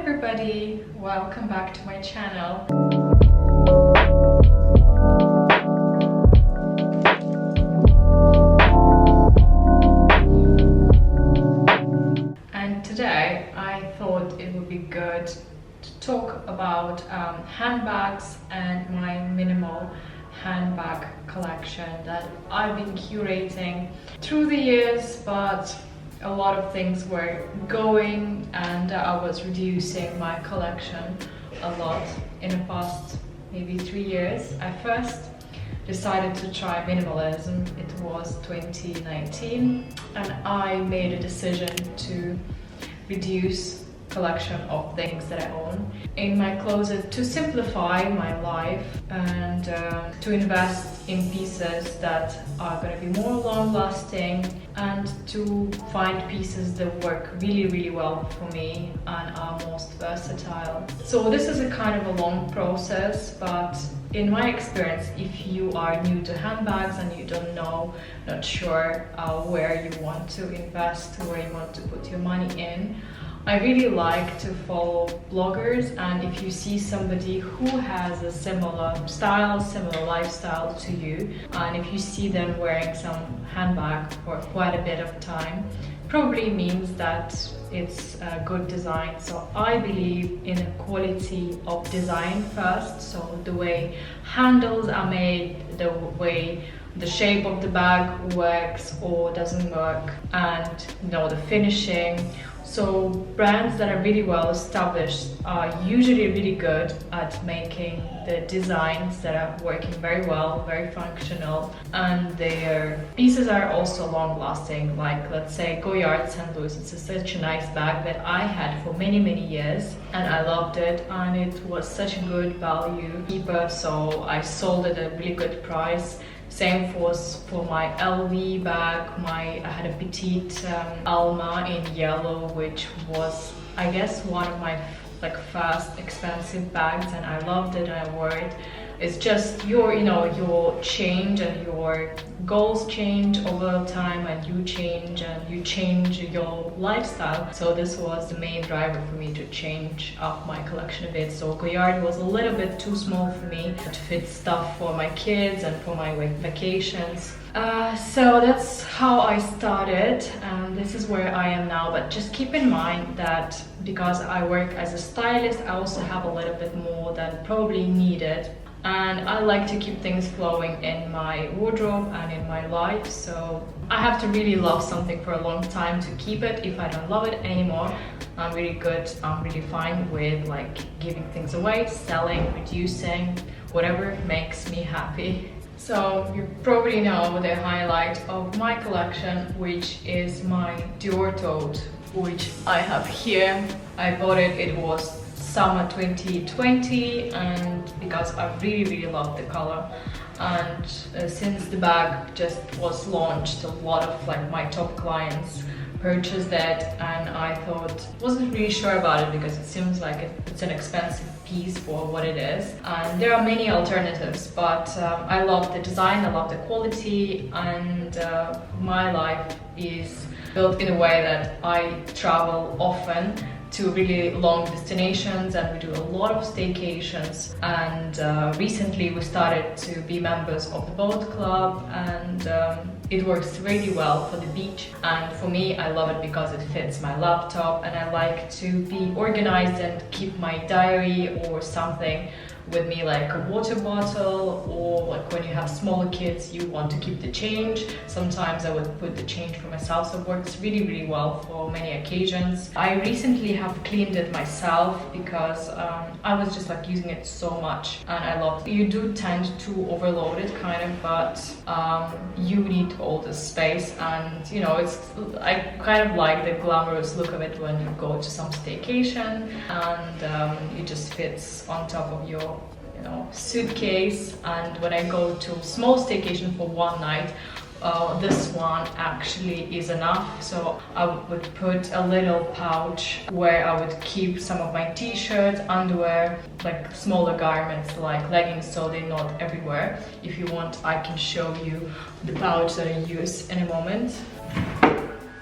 everybody, welcome back to my channel. And today I thought it would be good to talk about handbags and my minimal handbag collection that I've been curating through the years, but a lot of things were going and I was reducing my collection a lot in the past maybe 3 years. I first decided to try minimalism. It was 2019 and I made a decision to reduce collection of things that I own in my closet to simplify my life and to invest in pieces that are going to be more long-lasting and to find pieces that work really well for me and are most versatile. So this is a kind of a long process, but in my experience, if you are new to handbags and you don't know, not sure where you want to invest, where you want to put your money in, I really like to follow bloggers, and if you see somebody who has a similar style, similar lifestyle to you, and if you see them wearing some handbag for quite a bit of time, probably means that it's a good design. So I believe in the quality of design first, so the way handles are made, the way the shape of the bag works or doesn't work, and the finishing. So brands that are really well established are usually really good at making the designs that are working very well, very functional, and their pieces are also long lasting. Like, let's say Goyard St. Louis, it's such a nice bag that I had for many years and I loved it, and it was such a good value keeper, so I sold it at a really good price. Same for my LV bag. I had a petite Alma in yellow, which was, I guess, one of my first expensive bags, and I loved it and I wore it. It's just your change and your goals change over time, and you change your lifestyle. So this was the main driver for me to change up my collection a bit. So Goyard was a little bit too small for me to fit stuff for my kids and for my vacations. So that's how I started, and this is where I am now. But just keep in mind that because I work as a stylist, I also have a little bit more than probably needed. And I like to keep things flowing in my wardrobe and in my life, so I have to really love something for a long time to keep it. If I don't love it anymore, I'm really fine with giving things away, selling, reducing, whatever makes me happy. So you probably know the highlight of my collection, which is my Dior Tote, which I have here. I bought it, it was summer 2020, and because I really love the color, and since the bag just was launched, a lot of my top clients purchased it, and I wasn't really sure about it because it seems like it's an expensive piece for what it is, and there are many alternatives, but I love the design, I love the quality, and my life is built in a way that I travel often to really long destinations, and we do a lot of staycations, and recently we started to be members of the boat club, and it works really well for the beach. And for me, I love it because it fits my laptop, and I like to be organized and keep my diary or something with me, like a water bottle, or when you have smaller kids, you want to keep the change. Sometimes I would put the change for myself, so it works really well for many occasions. I recently have cleaned it myself because I was just using it so much, and I loved it. You do tend to overload it but you need all the space, and I kind of like the glamorous look of it when you go to some staycation, and it just fits on top of your suitcase. And when I go to small staycation for one night, this one actually is enough. So I would put a little pouch where I would keep some of my t-shirts, underwear, smaller garments like leggings, so they're not everywhere. If you want, I can show you the pouch that I use in a moment.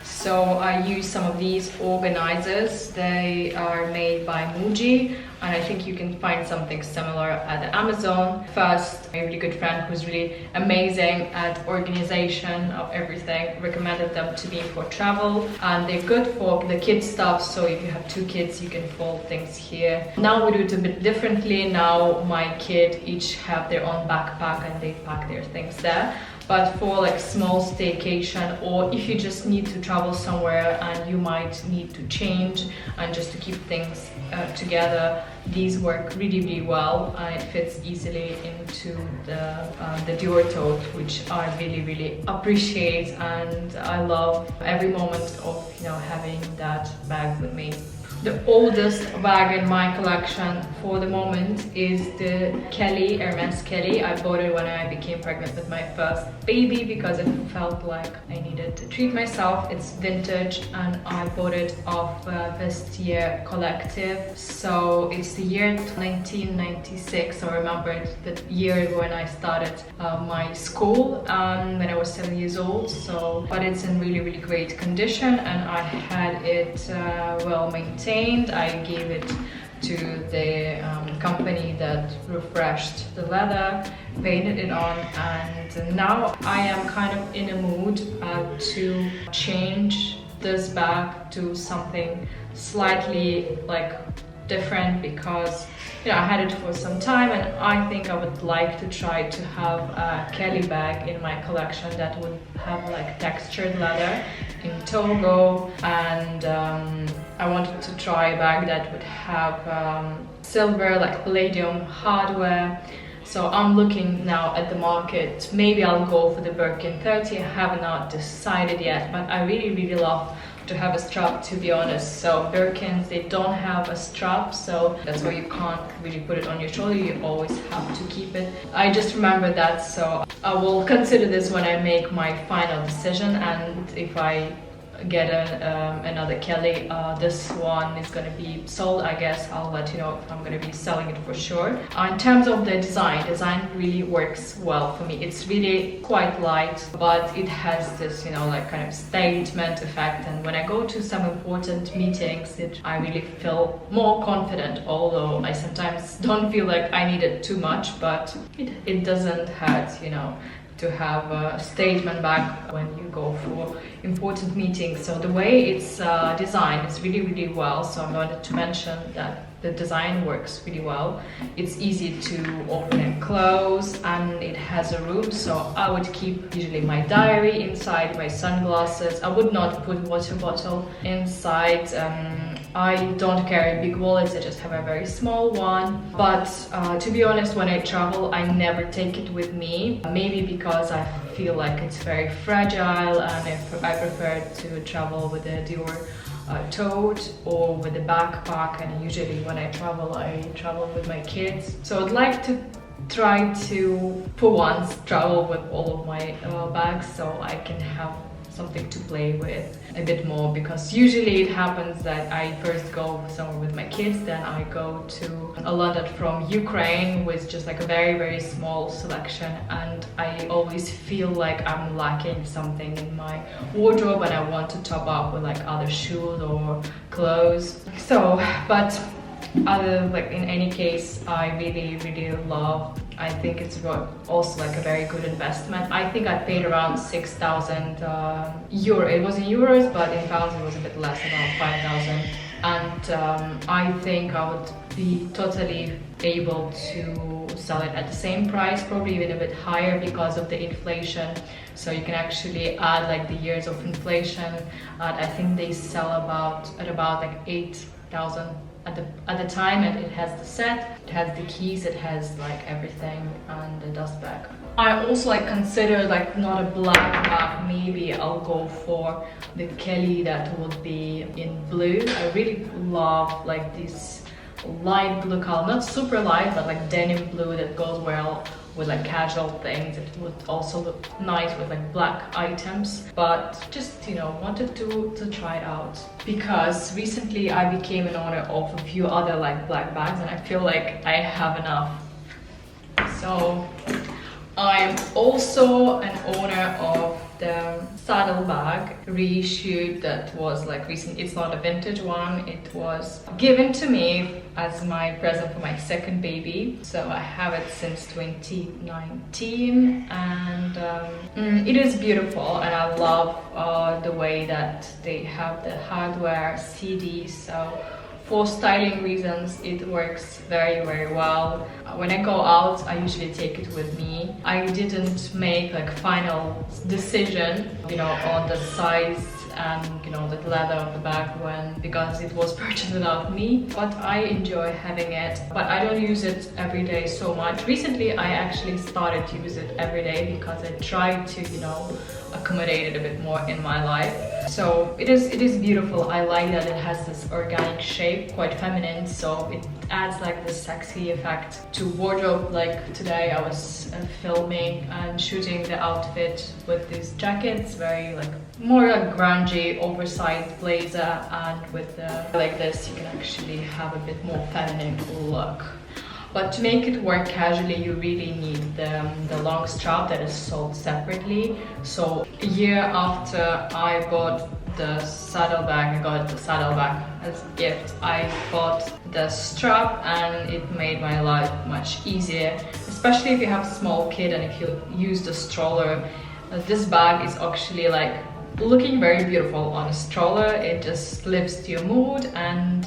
So I use some of these organizers. They are made made by Muji, and I think you can find something similar at Amazon. First, a really good friend who's really amazing at organization of everything recommended them to me for travel, and they're good for the kids stuff. So if you have 2 kids, you can fold things here. Now we do it a bit differently. Now my kid each have their own backpack and they pack their things there. But for like small staycation, or if you just need to travel somewhere and you might need to change and just to keep things together, these work really well, and it fits easily into the Dior Tote, which I really appreciate, and I love every moment of having that bag with me. The oldest bag in my collection for the moment is the Hermes Kelly. I bought it when I became pregnant with my first baby because it felt like I needed to treat myself. It's vintage and I bought it off Vestiaire Collective. So it's the year 1996. So I remember it the year when I started my school when I was 7 years old. So, but it's in really great condition, and I had it well maintained. I gave it to the company that refreshed the leather, painted it on, and now I am kind of in a mood to change this bag to something slightly like different, because I had it for some time and I think I would like to try to have a Kelly bag in my collection that would have like textured leather in Togo, and I wanted to try a bag that would have silver, like palladium hardware. So I'm looking now at the market. Maybe I'll go for the Birkin 30. I have not decided yet, but I really love to have a strap, to be honest. So Birkins, they don't have a strap, so that's why you can't really put it on your shoulder. You always have to keep it. I just remember that, so I will consider this when I make my final decision, and if I get another Kelly, this one is going to be sold. I guess I'll let you know if I'm going to be selling it for sure. In terms of the design really works well for me. It's really quite light, but it has this like kind of statement effect, and when I go to some important meetings, I really feel more confident, although I sometimes don't feel like I need it too much, but it doesn't hurt to have a statement bag when you go for important meetings. So the way it's designed is really well, so I wanted to mention that the design works really well. It's easy to open and close, and it has a room, so I would keep usually my diary inside, my sunglasses. I would not put water bottle inside. I don't carry big wallets, I just have a very small one. But to be honest, when I travel, I never take it with me. Maybe because I feel like it's very fragile, and I prefer to travel with a Dior tote or with a backpack, and usually when I travel with my kids. So I'd like to try to, for once, travel with all of my bags, so I can have something to play with a bit more, because usually it happens that I first go somewhere with my kids, then I go to a London from Ukraine with just like a very small selection, and I always feel like I'm lacking something in my wardrobe and I want to top up with like other shoes or clothes. So, but like in any case, I really love. I think it's also like a very good investment. I think I paid around 6,000 euro. It was in euros, but in pounds it was a bit less, around 5,000. And I think I would be totally able to sell it at the same price, probably even a bit higher because of the inflation. So you can actually add like the years of inflation. I think they sell at about like 8,000 at the time, and it has the set, it has the keys, it has like everything, and the dust bag. I also like consider like not a black bag, maybe I'll go for the Kelly that would be in blue. I really love like this light blue color, not super light, but like denim blue that goes well with like casual things. It would also look nice with like black items, but just wanted to try it out, because recently I became an owner of a few other like black bags, and I feel like I have enough. So I'm also an owner of the saddle bag reissued that was like recent. It's not a vintage one. It was given to me as my present for my second baby. So I have it since 2019, and it is beautiful, and I love the way that they have the hardware CD. So for styling reasons, it works very, very well. When I go out, I usually take it with me. I didn't make like final decision, you know, on the size and, you know, the leather of the bag because it was purchased without me. But I enjoy having it, but I don't use it every day so much. Recently, I actually started to use it every day because I tried to, you know, accommodate it a bit more in my life. So it is beautiful. I like that it has this organic shape, quite feminine, so it adds like this sexy effect to wardrobe. Like today I was filming and shooting the outfit with these jackets, very like more like grungy oversized blazer, and with like this you can actually have a bit more feminine look. But to make it work casually, you really need the long strap that is sold separately. So a year after I bought the saddle bag, I got the saddle bag as a gift. I bought the strap, and it made my life much easier, especially if you have a small kid and if you use the stroller. This bag is actually like looking very beautiful on a stroller. It just lifts your mood, and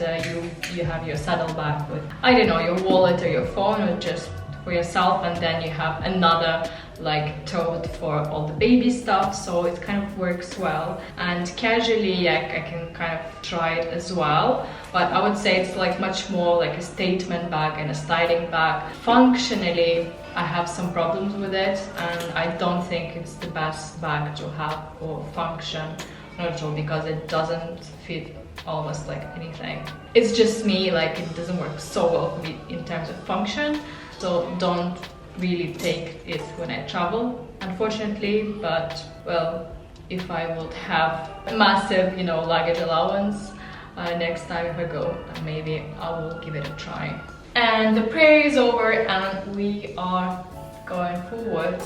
you have your saddle bag with, I don't know, your wallet or your phone, or just for yourself, and then you have another like tote for all the baby stuff. So it kind of works well, and casually I can kind of try it as well. But I would say it's like much more like a statement bag and a styling bag. Functionally, I have some problems with it, and I don't think it's the best bag to have for function, not at all, because it doesn't fit almost like anything. It's just me, like it doesn't work so well for me in terms of function, so don't really take it when I travel, unfortunately. But well, if I would have a massive, you know, luggage allowance next time if I go, maybe I will give it a try. And the prayer is over, and we are going forward.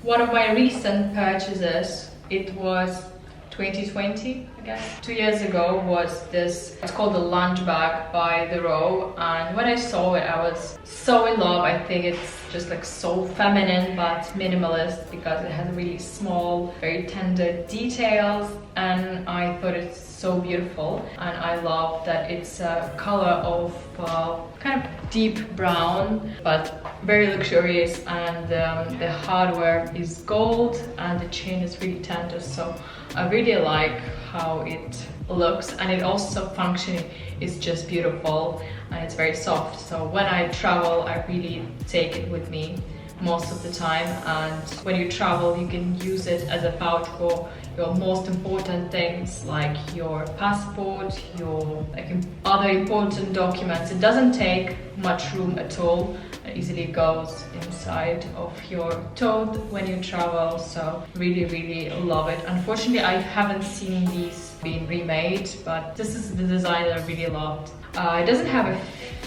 One of my recent purchases, it was 2020, I guess. 2 years ago was this, it's called the lunch bag by Dior, and when I saw it I was so in love. I think it's just like so feminine but minimalist because it has really small, very tender details, and I thought it's so beautiful. And I love that it's a color of kind of deep brown but very luxurious, and the hardware is gold and the chain is really tender, so I really like how it looks, and it also functioning is just beautiful, and it's very soft. So when I travel, I really take it with me most of the time, and when you travel you can use it as a pouch for your most important things like your passport, your other important documents. It doesn't take much room at all. It easily goes inside of your tote when you travel, so really, really love it. Unfortunately, I haven't seen these being remade, but this is the design that I really loved. It doesn't have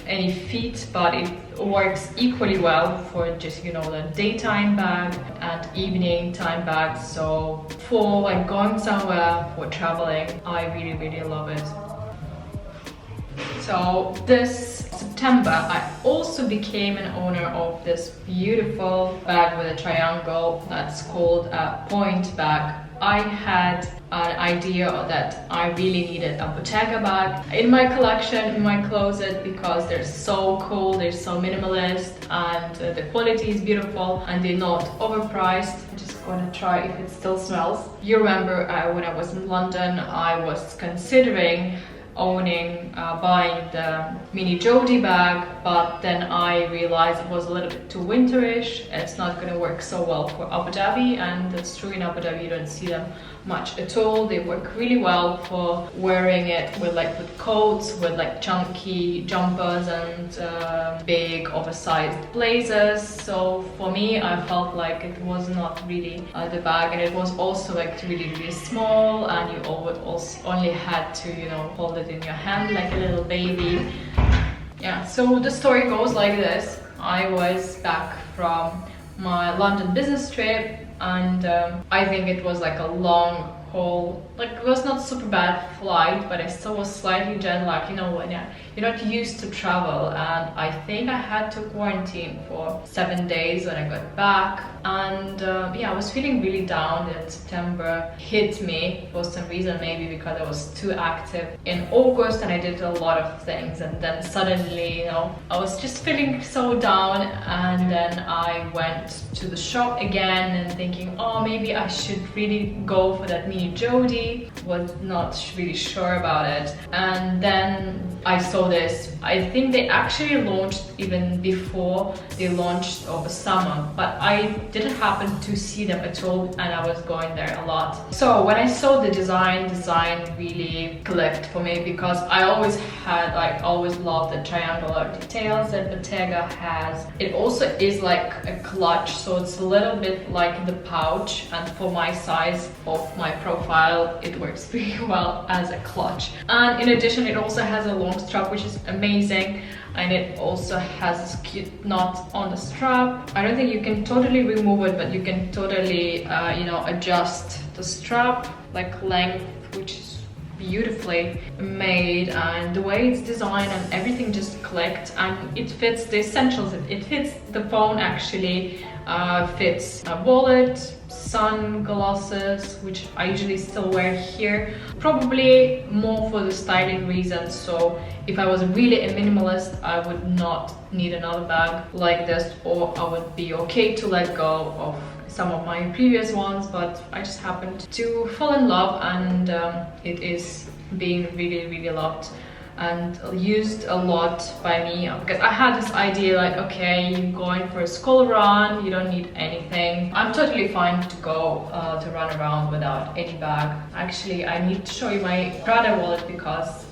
any feet, but it works equally well for just, you know, the daytime bag and evening time bag. So for like going somewhere, for traveling, I really, really love it. So this September, I also became an owner of this beautiful bag with a triangle that's called a point bag. I had an idea that I really needed a Bottega bag in my collection, in my closet, because they're so cool, they're so minimalist, and the quality is beautiful, and they're not overpriced. I'm just gonna try if it still smells. You remember when I was in London, I was considering buying the mini Jodie bag, but then I realized it was a little bit too winterish. It's not going to work so well for Abu Dhabi, and that's true. In Abu Dhabi you don't see them much at all. They work really well for wearing it with coats, with like chunky jumpers and big oversized blazers. So for me, I felt like it was not really the bag, and it was also like really, really small, and you also only had to, you know, hold it in your hand like a little baby. Yeah, so the story goes like this. I was back from my London business trip, and I think it was like a long haul. Like, it was not super bad flight, but I still was slightly jet lagged, you know, when you're not used to travel. And I think I had to quarantine for 7 days when I got back. And yeah, I was feeling really down that September hit me for some reason, maybe because I was too active in August and I did a lot of things, and then suddenly, you know, I was just feeling so down. And then I went to the shop again and thinking, oh, maybe I should really go for that mini Jodie. Was not really sure about it, and then I saw this. I think they actually launched even before they launched over summer, but I didn't happen to see them at all, and I was going there a lot. So when I saw the design really clicked for me, because I always had, like, always loved the triangular details that Bottega has. It also is like a clutch, so it's a little bit like the pouch, and for my size of my profile it works really well as a clutch. And in addition, it also has a long strap, which is amazing, and it also has this cute knot on the strap. I don't think you can totally remove it, but you can totally you know, adjust the strap like length, which is beautifully made, and the way it's designed and everything just clicked, and it fits the essentials. It fits the phone, actually, fits a wallet, sunglasses, which I usually still wear here, probably more for the styling reasons. So if I was really a minimalist, I would not need another bag like this, or I would be okay to let go of some of my previous ones, but I just happened to fall in love, and it is being really loved and used a lot by me, because I had this idea like, okay, you're going for a school run, you don't need anything. I'm totally fine to go to run around without any bag. Actually, I need to show you my Prada wallet, because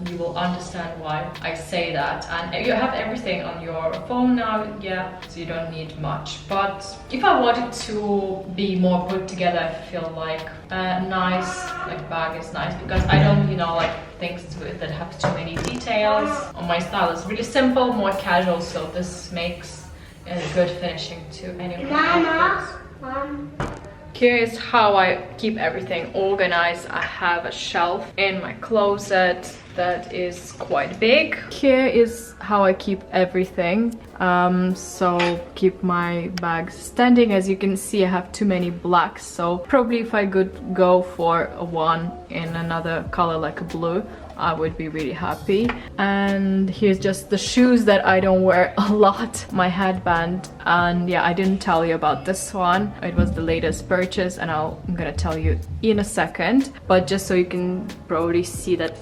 you will understand why I say that. And you have everything on your phone now, yeah, so you don't need much. But if I wanted to be more put together, I feel like a nice bag is nice, because I don't, you know, like things to it that have too many details. On my style is really simple, more casual, so this makes a good finishing to any of my outfits. Here is how I keep everything organized. I have a shelf in my closet that is quite big. Here is how I keep everything. So keep my bags standing. As you can see, I have too many blacks, so probably if I could go for one in another color like a blue, I would be really happy. And here's just the shoes that I don't wear a lot. My headband, and yeah, I didn't tell you about this one. It was the latest purchase, and I'm gonna tell you in a second. But just so you can probably see that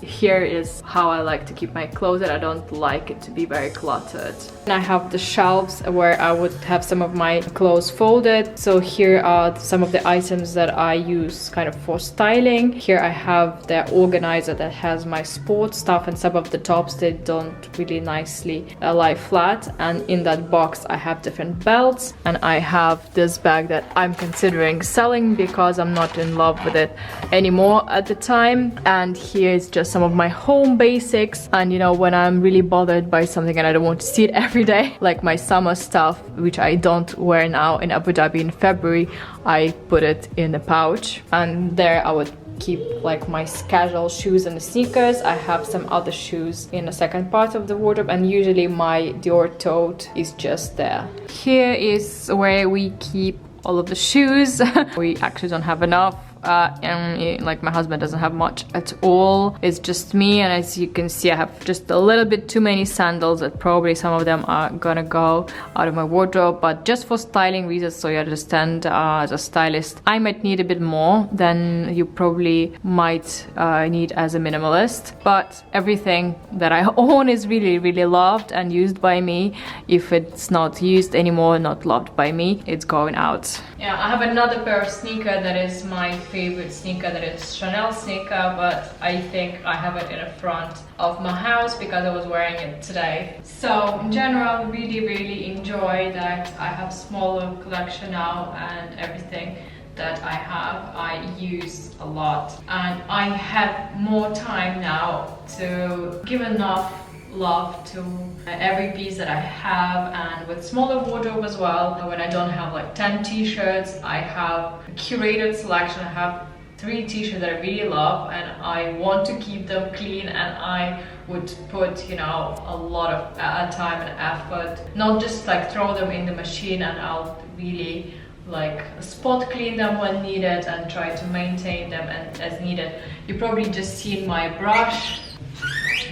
here is how I like to keep my closet. I don't like it to be very cluttered. And I have the shelves where I would have some of my clothes folded. So here are some of the items that I use kind of for styling. Here I have the organizer that has my sports stuff, and some of the tops they don't really nicely lie flat. And in that box I have different belts, and I have this bag that I'm considering selling because I'm not in love with it anymore at the time. And here is just some of my home basics, and you know, when I'm really bothered by something and I don't want to see it every day, like my summer stuff, which I don't wear now in Abu Dhabi in February, I put it in a pouch, and there I would keep like my casual shoes and the sneakers. I have some other shoes in the second part of the wardrobe, and usually my Dior Tote is just there. Here is where we keep all of the shoes. We actually don't have enough. And like my husband doesn't have much at all. It's just me, and as you can see, I have just a little bit too many sandals that probably some of them are gonna go out of my wardrobe, but just for styling reasons, so you understand, as a stylist I might need a bit more than you probably might need as a minimalist. But everything that I own is really loved and used by me. If it's not used anymore, not loved by me, it's going out. Yeah, I have another pair of sneakers that is my favorite sneaker, that is Chanel sneaker, but I think I have it in the front of my house because I was wearing it today. So in general, really enjoy that I have smaller collection now, and everything that I have I use a lot, and I have more time now to give enough love to every piece that I have, and with smaller wardrobe as well. When I don't have like 10 t-shirts, I have a curated selection. I have 3 t-shirts that I really love, and I want to keep them clean, and I would put, you know, a lot of time and effort, not just like throw them in the machine, and I'll really like spot clean them when needed and try to maintain them as needed. You probably just seen my brush.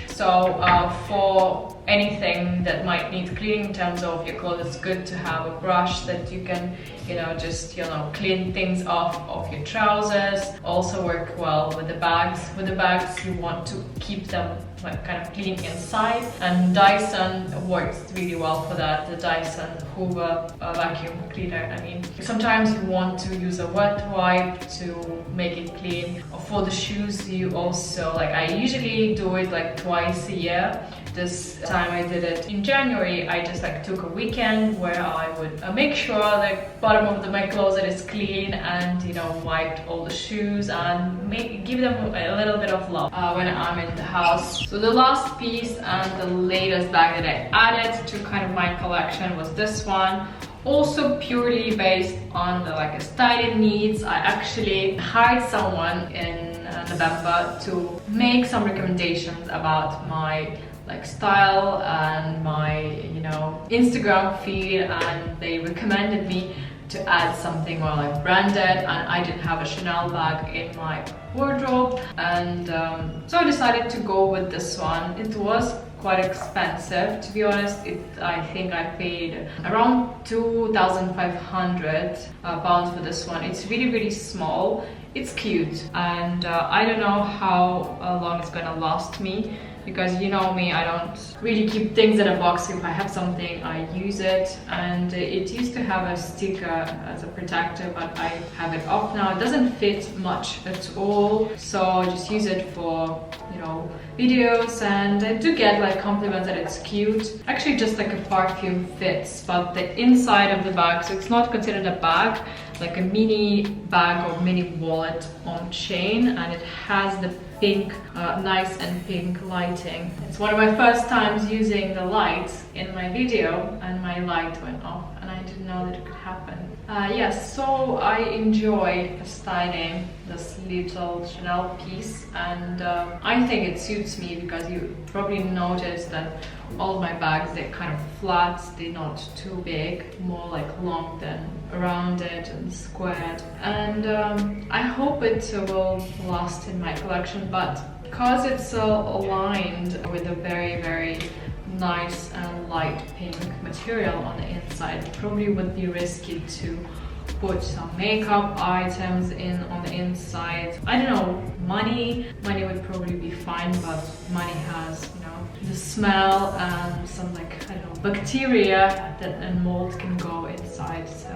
So for anything that might need cleaning in terms of your clothes, it's good to have a brush that you can, you know, just, you know, clean things off of your trousers. Also work well with the bags. With the bags, you want to keep them like kind of clean inside, and Dyson works really well for that. The Dyson Hoover vacuum cleaner. I mean, sometimes you want to use a wet wipe to make it clean. For the shoes, you also, like, I usually do it like twice a year. This time I did it in January. I just like took a weekend where I would make sure the bottom of my closet is clean, and, you know, wiped all the shoes and give them a little bit of love when I'm in the house. So the last piece and the latest bag that I added to kind of my collection was this one. Also purely based on the like styling needs. I actually hired someone in November to make some recommendations about my like style and my, you know, Instagram feed, and they recommended me to add something more like branded, and I didn't have a Chanel bag in my wardrobe, and so I decided to go with this one. It was quite expensive, to be honest. I think I paid around 2,500 pounds for this one. It's really small. It's cute, and I don't know how long it's gonna last me, because you know me, I don't really keep things in a box. If I have something, I use it, and it used to have a sticker as a protector, but I have it off now. It doesn't fit much at all, so I just use it for, you know, videos, and I do get like compliments that it's cute. Actually, just like a perfume fits, but the inside of the bag, so it's not considered a bag, like a mini bag or mini wallet on chain, and it has the pink, nice and pink lighting. It's one of my first times using the lights in my video, and my light went off, and I didn't know that it could happen. Yes, so I enjoyed styling this little Chanel piece, and I think it suits me, because you probably noticed that all my bags, they're kind of flat, they're not too big, more like long than rounded and squared, and I hope it will last in my collection, but because it's aligned with a very nice and light pink material on the inside, it probably would be risky to put some makeup items in on the inside. I don't know, money would probably be fine, but money has, you know, the smell and some like, I don't know, bacteria that and mold can go inside. So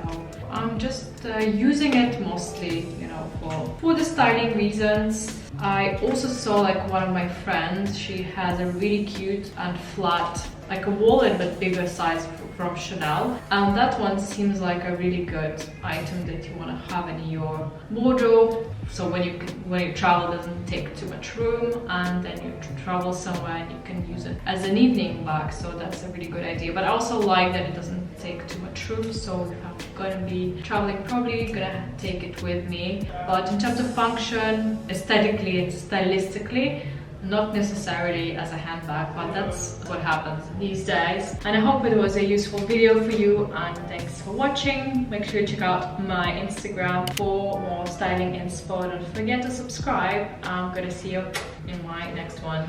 I'm just using it mostly, you know, for the styling reasons. I also saw like one of my friends, she has a really cute and flat, like a wallet but bigger size from Chanel, and that one seems like a really good item that you want to have in your wardrobe, so when you travel, it doesn't take too much room, and then you travel somewhere and you can use it as an evening bag. So that's a really good idea. But I also like that it doesn't take too much room, so if I'm gonna be traveling, probably gonna take it with me. But in terms of function, aesthetically and stylistically, not necessarily as a handbag, but that's what happens these days. And I hope it was a useful video for you, and thanks for watching. Make sure you check out my Instagram for more styling inspo. Don't forget to subscribe. I'm gonna see you in my next one.